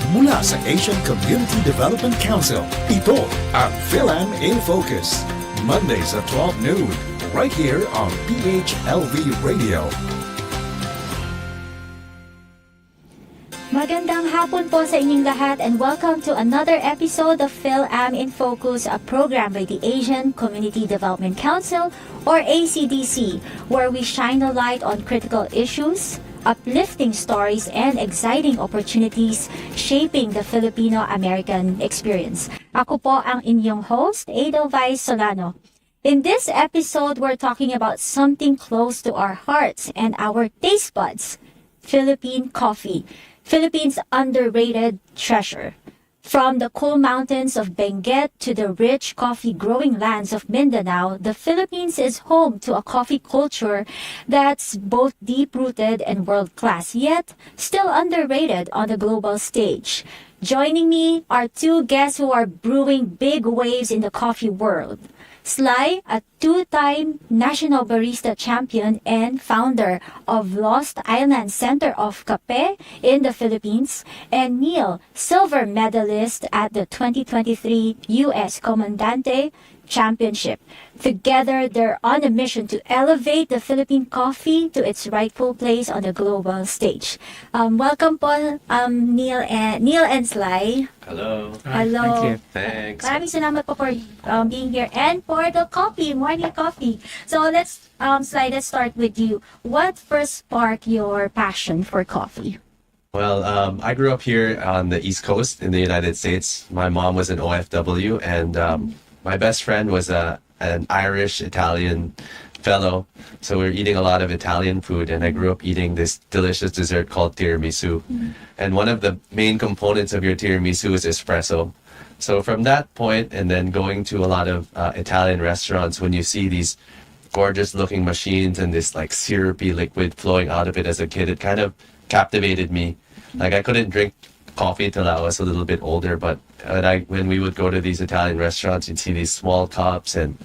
mula sa Asian Community Development Council. Ito ang FILAM in Focus. Mondays at 12 noon, right here on PHLV Radio. Magandang hapon po sa inyong lahat and welcome to another episode of FILAM in Focus, a program by the Asian Community Development Council or ACDC, where we shine a light on critical issues, uplifting stories, and exciting opportunities shaping the Filipino-American experience. Ako po ang inyong host, Edelweiss Solano. In this episode, we're talking about something close to our hearts and our taste buds, Philippine coffee. Philippines' underrated treasure. From the cool mountains of Benguet to the rich coffee-growing lands of Mindanao, the Philippines is home to a coffee culture that's both deep-rooted and world-class, yet still underrated on the global stage. Joining me are two guests who are brewing big waves in the coffee world. Sly, a two-time National Barista Champion and founder of Lost Island Center of Kape in the Philippines, and Neil, silver medalist at the 2023 US Comandante Championship. Together, they're on a mission to elevate the Philippine coffee to its rightful place on the global stage. Welcome po, Neil and Sly. Hello. Hello. Thank you. Thanks. Maraming salamat po for being here and for the coffee, morning coffee. So let's start with you. What first sparked your passion for coffee? Well, I grew up here on the East Coast in the United States. My mom was an OFW, and my best friend was an Irish-Italian fellow. So we were eating a lot of Italian food, and I grew up eating this delicious dessert called tiramisu. And one of the main components of your tiramisu is espresso. So from that point, and then going to a lot of Italian restaurants, when you see these gorgeous looking machines and this like syrupy liquid flowing out of it as a kid, it kind of captivated me. Like I couldn't drink coffee till I was a little bit older, but when we would go to these Italian restaurants, you'd see these small cups and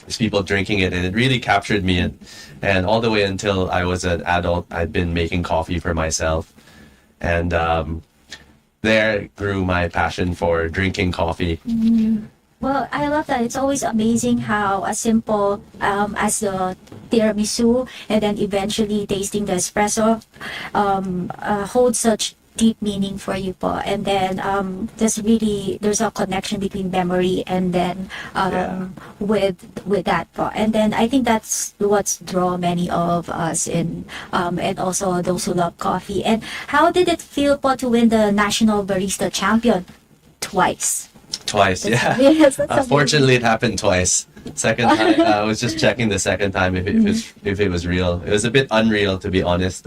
these people drinking it, and it really captured me. And all the way until I was an adult, I'd been making coffee for myself, and there grew my passion for drinking coffee. Well, I love that. It's always amazing how as simple as the tiramisu and then eventually tasting the espresso holds such deep meaning for you po. And then there's a connection between memory and then with that po. And then I think that's what's draw many of us in and also those who love coffee. And how did it feel po to win the National Barista Champion twice? Twice, yeah. Yes, Fortunately, it happened twice. Second time, I was just checking the second time if it was real. It was a bit unreal, to be honest.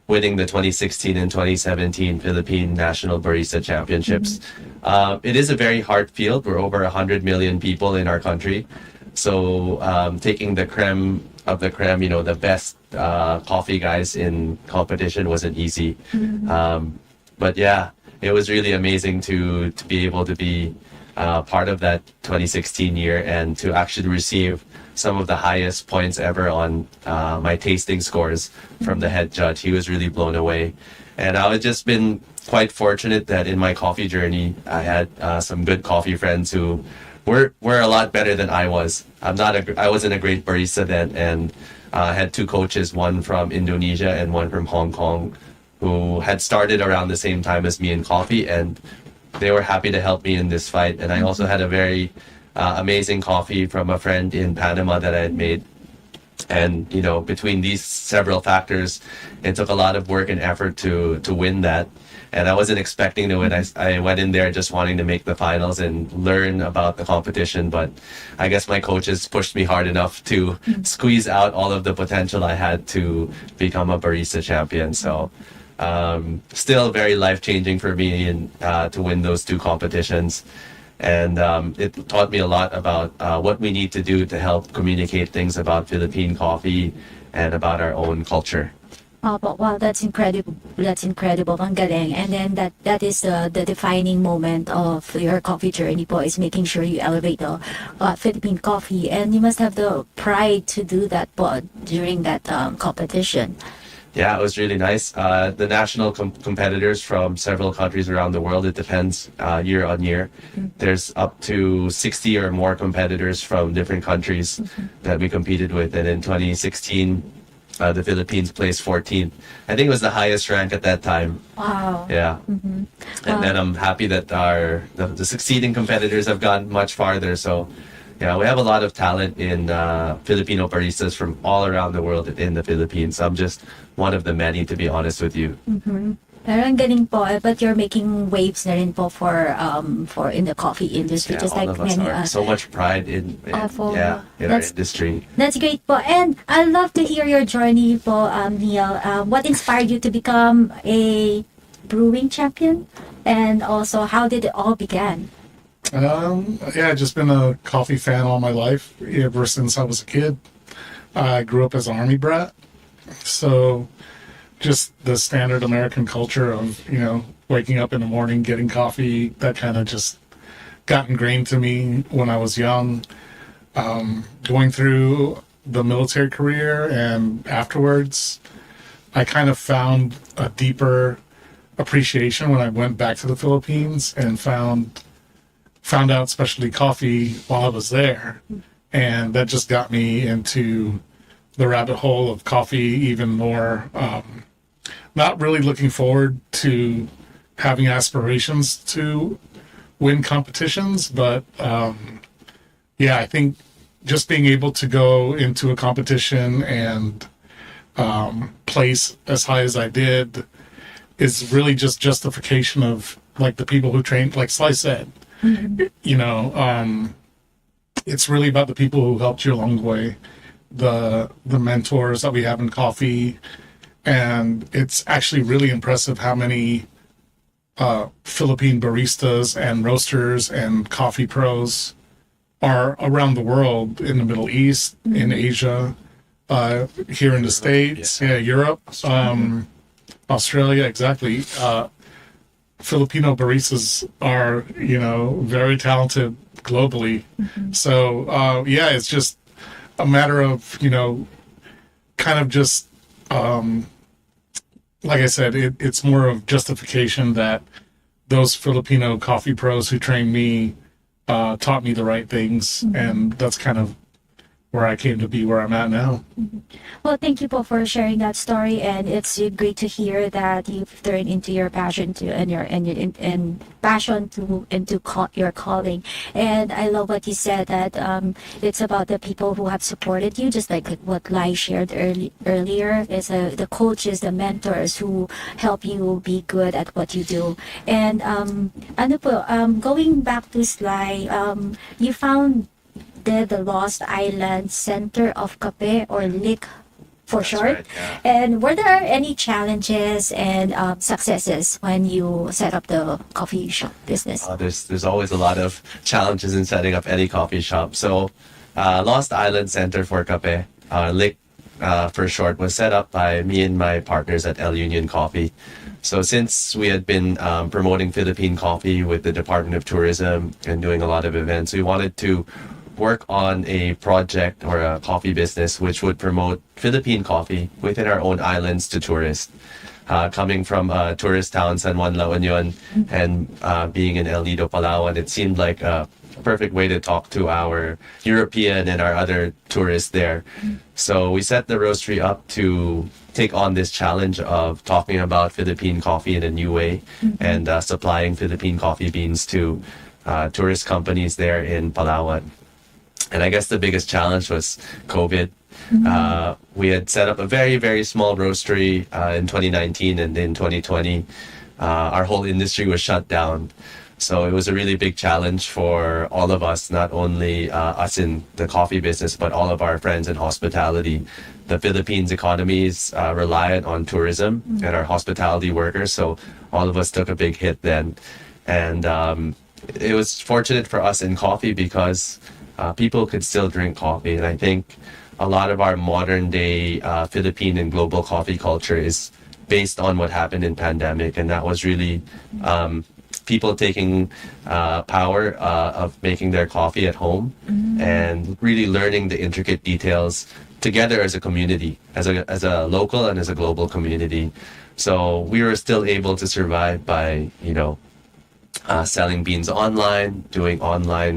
Winning the 2016 and 2017 Philippine National Barista Championships. It is a very hard field. We're over 100 million people in our country. So taking the creme of the creme, the best coffee guys in competition wasn't easy. But yeah, it was really amazing to be able to be part of that 2016 year and to actually receive some of the highest points ever on my tasting scores from the head judge. He was really blown away. And I've just been quite fortunate that in my coffee journey, I had some good coffee friends who were a lot better than I was. I wasn't a great barista then, and I had two coaches, one from Indonesia and one from Hong Kong, who had started around the same time as me in coffee, and they were happy to help me in this fight. And I also had a very amazing coffee from a friend in Panama that I had made. And, between these several factors, it took a lot of work and effort to win that. And I wasn't expecting to win. I went in there just wanting to make the finals and learn about the competition. But I guess my coaches pushed me hard enough to squeeze out all of the potential I had to become a barista champion. So still very life-changing for me to win those two competitions. And it taught me a lot about what we need to do to help communicate things about Philippine coffee and about our own culture. But wow, that's incredible. That's incredible. Ang galing. And then that is the defining moment of your coffee journey po, is making sure you elevate the Philippine coffee. And you must have the pride to do that po during that competition. Yeah, it was really nice. The national competitors from several countries around the world, it depends year on year. There's up to 60 or more competitors from different countries that we competed with. And in 2016, the Philippines placed 14th. I think it was the highest rank at that time. Wow. Yeah. And then I'm happy that the succeeding competitors have gone much farther. So yeah, we have a lot of talent in Filipino baristas from all around the world in the Philippines. I'm just one of the many, to be honest with you. Pero ang galing po, but you're making waves na rin po for in the coffee industry, Yeah, just all like of us many are. So much pride in our That's- industry. That's great po. And I'd love to hear your journey po, Neil. What inspired you to become a brewing champion? And also, how did it all begin? Yeah, I've just been a coffee fan all my life, ever since I was a kid. I grew up as an army brat, so just the standard American culture of, waking up in the morning, getting coffee, that kind of just got ingrained to me when I was young. Going through the military career and afterwards, I kind of found a deeper appreciation when I went back to the Philippines and found out specialty coffee while I was there. And that just got me into the rabbit hole of coffee even more. Not really looking forward to having aspirations to win competitions, but yeah, I think just being able to go into a competition and place as high as I did is really just justification of like the people who trained, like Sly said. It's really about the people who helped you along the way, the mentors that we have in coffee, and it's actually really impressive how many Philippine baristas and roasters and coffee pros are around the world, in the Middle East, in Asia, here in the States, Europe, Australia, exactly. Filipino baristas are, very talented globally. So, yeah, it's just a matter of, kind of just, like I said, it's more of justification that those Filipino coffee pros who trained me taught me the right things. And that's kind of where I came to be where I'm at now. Well, thank you po for sharing that story, and it's great to hear that you've turned into your passion to and passion to into your calling. And I love what you said that it's about the people who have supported you, just like what Lai shared earlier. Is the coaches, the mentors who help you be good at what you do. And going back to Sly, you found the Lost Island Center of Kape, or LIC for short. Right, yeah. And were there any challenges and successes when you set up the coffee shop business? There's always a lot of challenges in setting up any coffee shop. So Lost Island Center for Kape, LIC for short, was set up by me and my partners at El Union Coffee. So since we had been promoting Philippine coffee with the Department of Tourism and doing a lot of events, we wanted to work on a project or a coffee business which would promote Philippine coffee within our own islands to tourists. Coming from a tourist town, San Juan, La Union, and being in El Nido, Palawan, it seemed like a perfect way to talk to our European and our other tourists there. So we set the roastery up to take on this challenge of talking about Philippine coffee in a new way and supplying Philippine coffee beans to tourist companies there in Palawan. And I guess the biggest challenge was COVID. We had set up a very, very small roastery in 2019, and in 2020, our whole industry was shut down. So it was a really big challenge for all of us, not only us in the coffee business, but all of our friends in hospitality. The Philippines economy is reliant on tourism and our hospitality workers. So all of us took a big hit then. And it was fortunate for us in coffee because people could still drink coffee. And I think a lot of our modern day Philippine and global coffee culture is based on what happened in pandemic. And that was really people taking power of making their coffee at home and really learning the intricate details together as a community, as a local and as a global community. So we were still able to survive by, selling beans online, doing online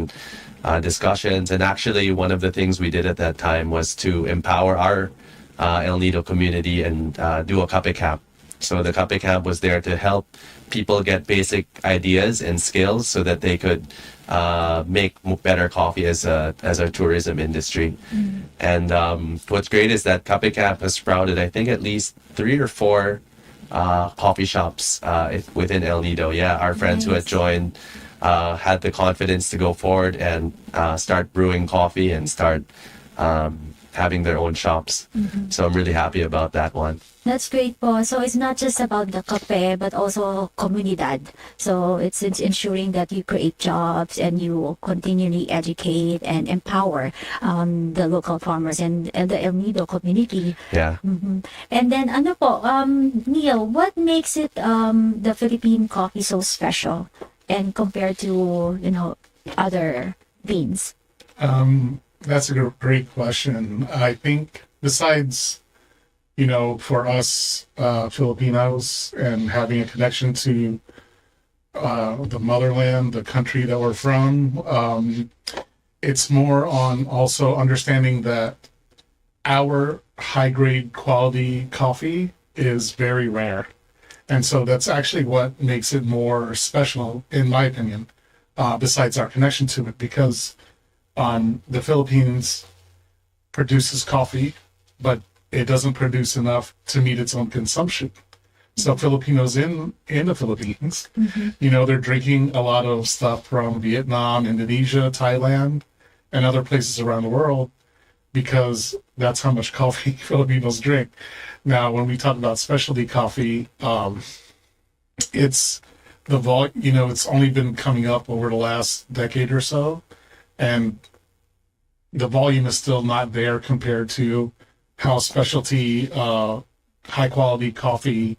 discussions. And actually, one of the things we did at that time was to empower our El Nido community and do a Kape camp. So the Kape camp was there to help people get basic ideas and skills so that they could make better coffee as a tourism industry. And what's great is that Kape camp has sprouted, I think, at least 3 or 4 coffee shops within El Nido. Yeah, our friends who had joined had the confidence to go forward and start brewing coffee and start having their own shops. So I'm really happy about that one. That's great po. So it's not just about the Kape, but also Komunidad. So it's ensuring that you create jobs and you continually educate and empower the local farmers and the El Nido community. Yeah. And then ano po, Neil, what makes it the Philippine coffee so special and compared to, other beans? That's a great question. I think besides, for us Filipinos and having a connection to the motherland, the country that we're from, it's more on also understanding that our high-grade quality coffee is very rare. And so that's actually what makes it more special, in my opinion, besides our connection to it, because the Philippines produces coffee, but it doesn't produce enough to meet its own consumption. So Filipinos in the Philippines, they're drinking a lot of stuff from Vietnam, Indonesia, Thailand, and other places around the world because that's how much coffee Filipinos drink. Now, when we talk about specialty coffee, it's it's only been coming up over the last decade or so, and the volume is still not there compared to how specialty high quality coffee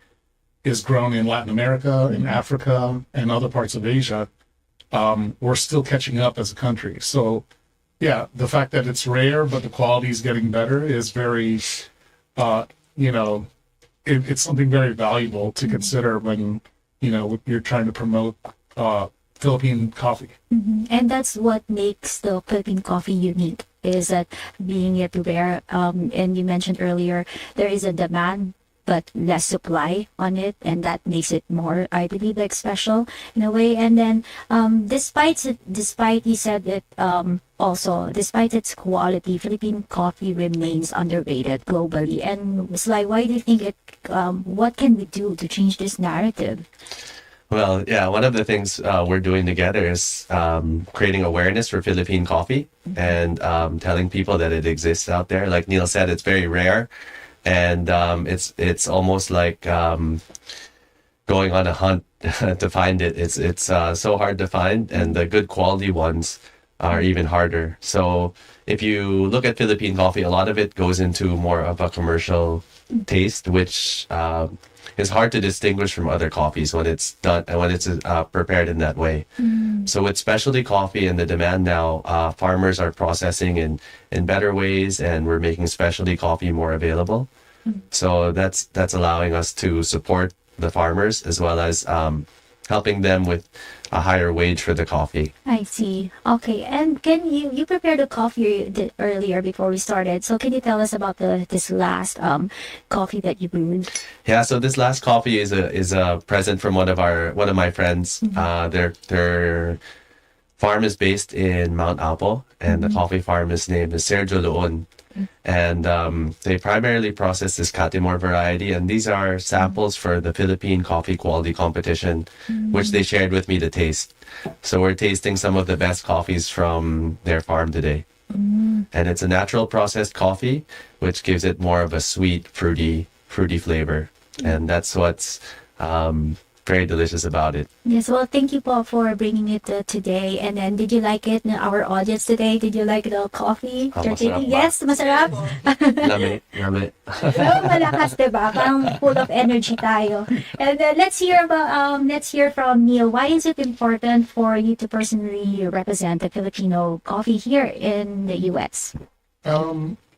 is grown in Latin America, in Africa, and other parts of Asia. We're still catching up as a country. So yeah, the fact that it's rare but the quality is getting better is very it's something very valuable to consider when you're trying to promote Philippine coffee. And that's what makes the Philippine coffee unique, is that being it rare, and you mentioned earlier, there is a demand but less supply on it, and that makes it more, I believe, like special in a way. And then despite you said that also, despite its quality, Philippine coffee remains underrated globally. And Sly, why do you think what can we do to change this narrative? Well, yeah, one of the things we're doing together is creating awareness for Philippine coffee and telling people that it exists out there. Like Neil said, it's very rare, and it's almost like going on a hunt to find it. It's so hard to find, and the good quality ones are even harder. So if you look at Philippine coffee, a lot of it goes into more of a commercial taste, which is hard to distinguish from other coffees when it's done and when it's prepared in that way. So with specialty coffee and the demand now, farmers are processing in better ways, and we're making specialty coffee more available. So that's allowing us to support the farmers as well as helping them with a higher wage for the coffee. I see. Okay, and can you prepared the coffee earlier before we started? So can you tell us about this last coffee that you brewed? Yeah, so this last coffee is a present from one of my friends. Their farm is based in Mount Apo, and the coffee farm is named Sergio Leon. And they primarily process this Catimor variety, and these are samples for the Philippine Coffee Quality Competition, which they shared with me to taste. So we're tasting some of the best coffees from their farm today. And it's a natural processed coffee, which gives it more of a sweet, fruity flavor. And that's what's very delicious about it. Yes, well, thank you, Paul, for bringing it today. And then, did you like it? Our audience today, did you like the coffee? Masarap ba? Yes, masarap. Lami. Malakas, diba? Parang full of energy tayo. And then, let's hear from Neil. Why is it important for you to personally represent the Filipino coffee here in the U.S.?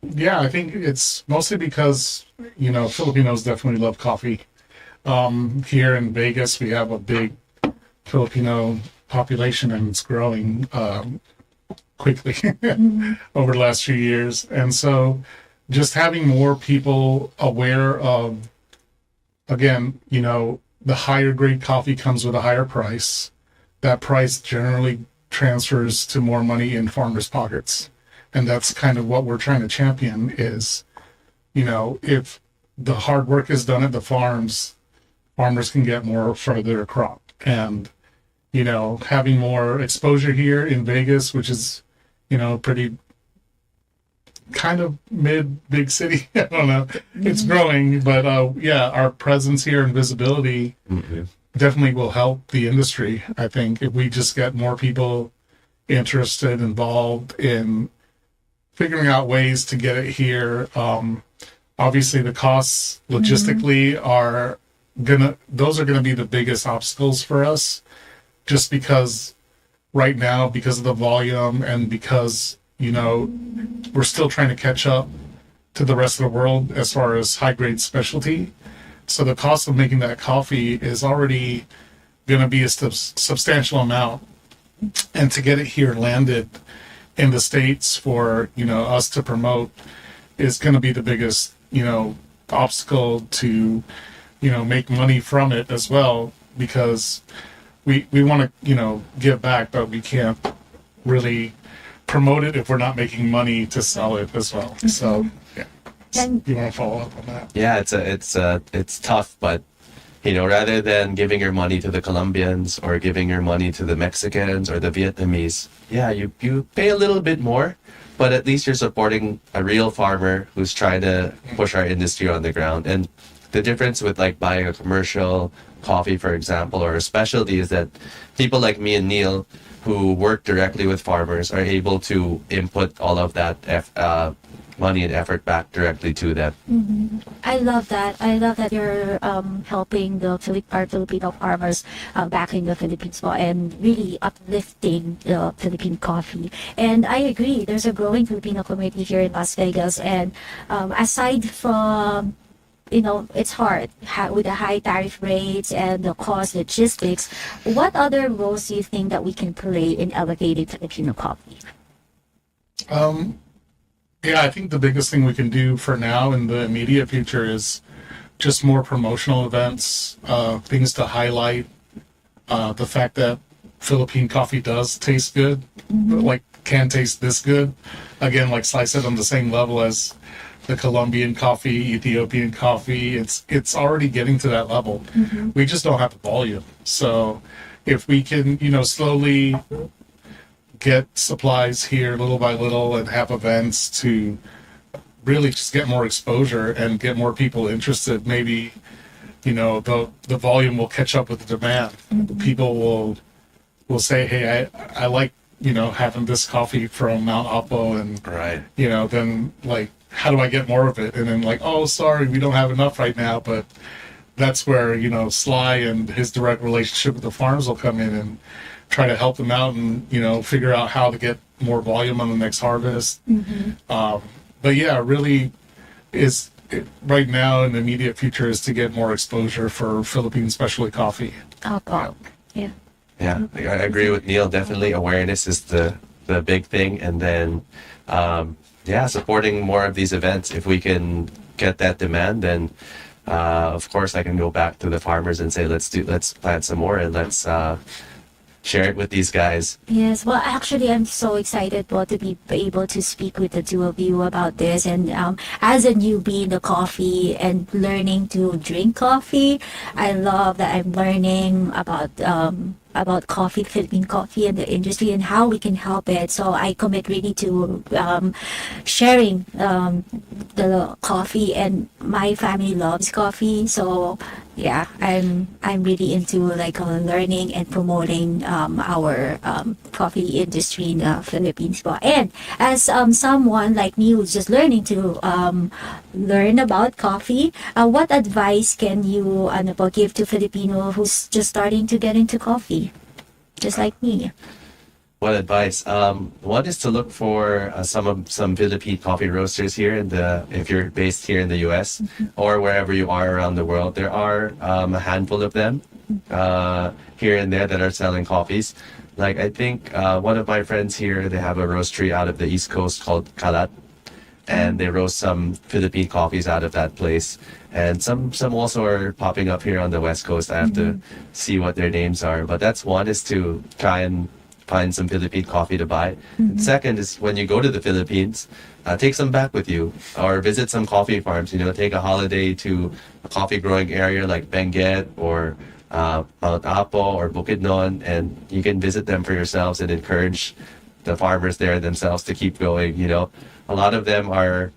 Yeah, I think it's mostly because, Filipinos definitely love coffee. Here in Vegas, we have a big Filipino population and it's growing quickly over the last few years. And so just having more people aware of, again, the higher grade coffee comes with a higher price. That price generally transfers to more money in farmers' pockets. And that's kind of what we're trying to champion is, if the hard work is done at the farms, farmers can get more for their crop. And, having more exposure here in Vegas, which is, pretty kind of big city. I don't know. It's growing, but our presence here and visibility definitely will help the industry. I think if we just get more people interested, involved in figuring out ways to get it here. Obviously the costs logistically are gonna be the biggest obstacles for us, just because right now, because of the volume and because, we're still trying to catch up to the rest of the world as far as high grade specialty. So the cost of making that coffee is already going to be a substantial amount. And to get it here landed in the States for, us to promote is going to be the biggest, obstacle to, make money from it as well, because we want to, give back, but we can't really promote it if we're not making money to sell it as well. So, yeah. And You want to follow up on that? Yeah, it's tough, but rather than giving your money to the Colombians or giving your money to the Mexicans or the Vietnamese, yeah, you pay a little bit more, but at least you're supporting a real farmer who's trying to push our industry on the ground. And the difference with like buying a commercial coffee, for example, or a specialty is that people like me and Neil, who work directly with farmers, are able to input all of that money and effort back directly to them. I love that. I love that you're helping our Filipino farmers back in the Philippines and really uplifting the Philippine coffee. And I agree, there's a growing Filipino community here in Las Vegas. And aside from it's hard with the high tariff rates and the cost logistics. What other roles do you think that we can play in elevating Filipino coffee? Yeah, I think the biggest thing we can do for now in the immediate future is just more promotional events, things to highlight the fact that Philippine coffee does taste good, like can taste this good. Again, like Sly said, on the same level as the Colombian coffee, Ethiopian coffee, it's already getting to that level. We just don't have the volume. So if we can, slowly get supplies here little by little and have events to really just get more exposure and get more people interested, maybe, the volume will catch up with the demand. People will say, hey, I like, having this coffee from Mount Apo, and, Right. Then like, how do I get more of it? And then like, oh, sorry, we don't have enough right now. But that's where, Sly and his direct relationship with the farms will come in and try to help them out and, figure out how to get more volume on the next harvest. But yeah, really right now in the immediate future is to get more exposure for Philippine specialty coffee. Yeah. Yeah, I agree with Neil. Definitely awareness is the big thing. And then, supporting more of these events. If we can get that demand, then of course I can go back to the farmers and say, let's plant some more and let's share it with these guys. Yes, well, actually, I'm so excited to be able to speak with the two of you about this. And as a newbie in the coffee and learning to drink coffee, I love that I'm learning about coffee, Philippine coffee and the industry and how we can help it. So I commit really to sharing the coffee, and my family loves coffee. So yeah, I'm really into like learning and promoting our coffee industry in the Philippines. And as someone like me who's just learning to learn about coffee, what advice can you give to Filipino who's just starting to get into coffee, just like me? What advice? One is to look for some Philippine coffee roasters here if you're based here in the U.S. or wherever you are around the world. There are a handful of them here and there that are selling coffees. Like I think one of my friends here, they have a roastery out of the East Coast called Kalat, and they roast some Philippine coffees out of that place. And some also are popping up here on the West Coast. I have to see what their names are, but that's one, is to try and find some Philippine coffee to buy. And second is, when you go to the Philippines, take some back with you, or visit some coffee farms. Take a holiday to a coffee growing area like Benguet or Mount Apo or Bukidnon, and you can visit them for yourselves and encourage the farmers there themselves to keep going. A lot of them are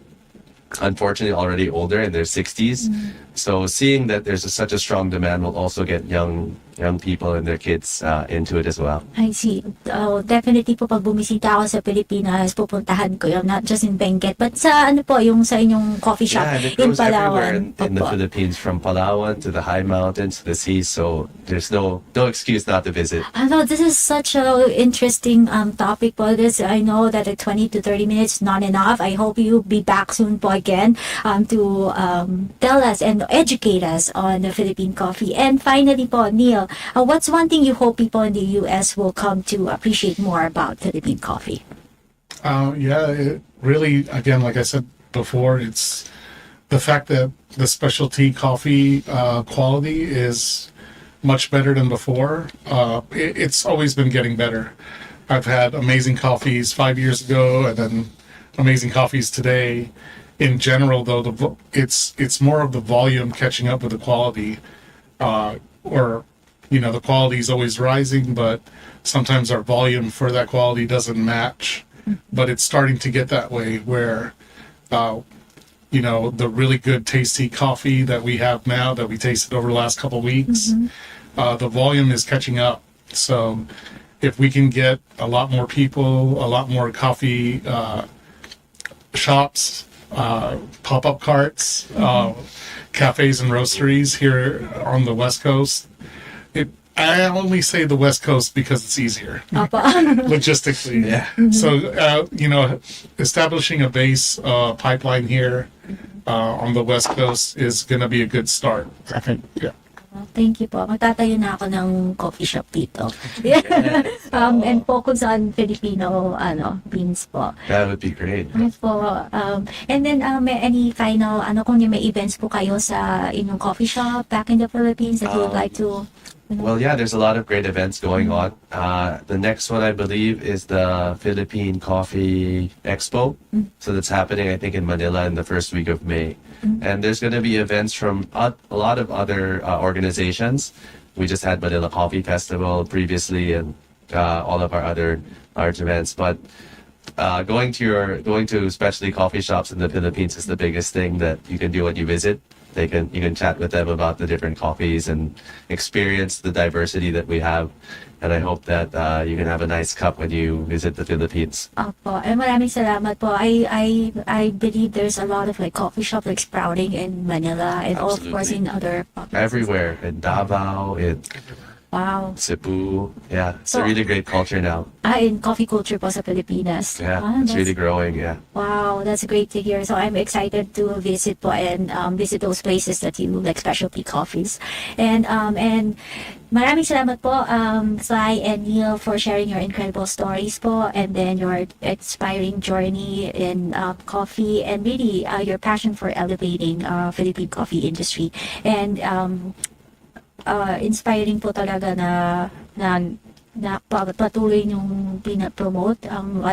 unfortunately already older, in their 60s. So seeing that there's such a strong demand will also get young people and their kids into it as well. I see. Definitely po, pag bumisita ako sa Pilipinas, pupuntahan ko yun, not just in Benguet, but sa sa inyong coffee shop Yeah, and it in goes everywhere Palawan. in the Philippines, from Palawan to the high mountains to the seas. So there's no excuse not to visit. I know this is such a interesting topic po. I know that 20 to 30 minutes not enough. I hope you'll be back soon po again to tell us and educate us on the Philippine coffee. And finally po, Neil, what's one thing you hope people in the U.S. will come to appreciate more about Philippine coffee? It really, again, like I said before, it's the fact that the specialty coffee quality is much better than before. It's always been getting better. I've had amazing coffees 5 years ago, and then amazing coffees today. In general, though, it's more of the volume catching up with the quality, the quality is always rising, but sometimes our volume for that quality doesn't match. But it's starting to get that way where, the really good tasty coffee that we have now, that we tasted over the last couple of weeks, the volume is catching up. So if we can get a lot more people, a lot more coffee shops, pop-up carts, cafes and roasteries here on the West Coast. I only say the West Coast because it's easier logistically. Yeah. So, establishing a base pipeline here on the West Coast is going to be a good start, I think. Yeah. Thank you po. Magtatayo na ako ng coffee shop dito. And focus on Filipino beans po. That would be great. Yes po. And then may any final kung may events po kayo sa inyong coffee shop back in the Philippines that you would like to? Well, yeah, there's a lot of great events going on. The next one, I believe, is the Philippine Coffee Expo. So that's happening, I think, in Manila in the first week of May. And there's going to be events from a lot of other organizations. We just had Manila Coffee Festival previously, and all of our other large events. But going to specialty coffee shops in the Philippines is the biggest thing that you can do when you visit. You can chat with them about the different coffees and experience the diversity that we have. And I hope that you can have a nice cup when you visit the Philippines. Opo. And maraming salamat po. I believe there's a lot of coffee shop sprouting in Manila and of course in other provinces. Everywhere, in Davao, in Wow. Cebu. Yeah, it's So- a really great culture now. In coffee culture po sa Pilipinas. Yeah, that's- it's really growing. Yeah. Wow, that's great to hear. So I'm excited to visit po and visit those places that you like specialty coffees. And maraming salamat po, Sly and Neil, for sharing your incredible stories po, and then your inspiring journey in coffee, and really your passion for elevating Philippine coffee industry. And inspiring po talaga na patuloy niyong pinapromote ang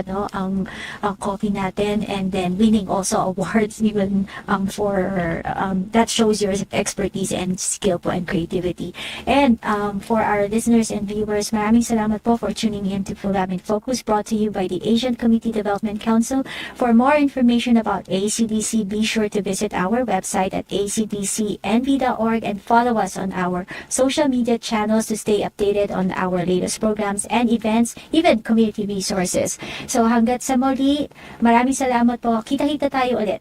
coffee natin, and then winning also awards even for that shows your expertise and skill po and creativity. And for our listeners and viewers, maraming salamat po for tuning in to FILAM in Focus, brought to you by the Asian Community Development Council. For more information about ACDC, be sure to visit our website at acdcnv.org and follow us on our social media channels to stay updated on our latest programs and events, even community resources. So hanggat sa muli, maraming salamat po. Kita-kita tayo ulit.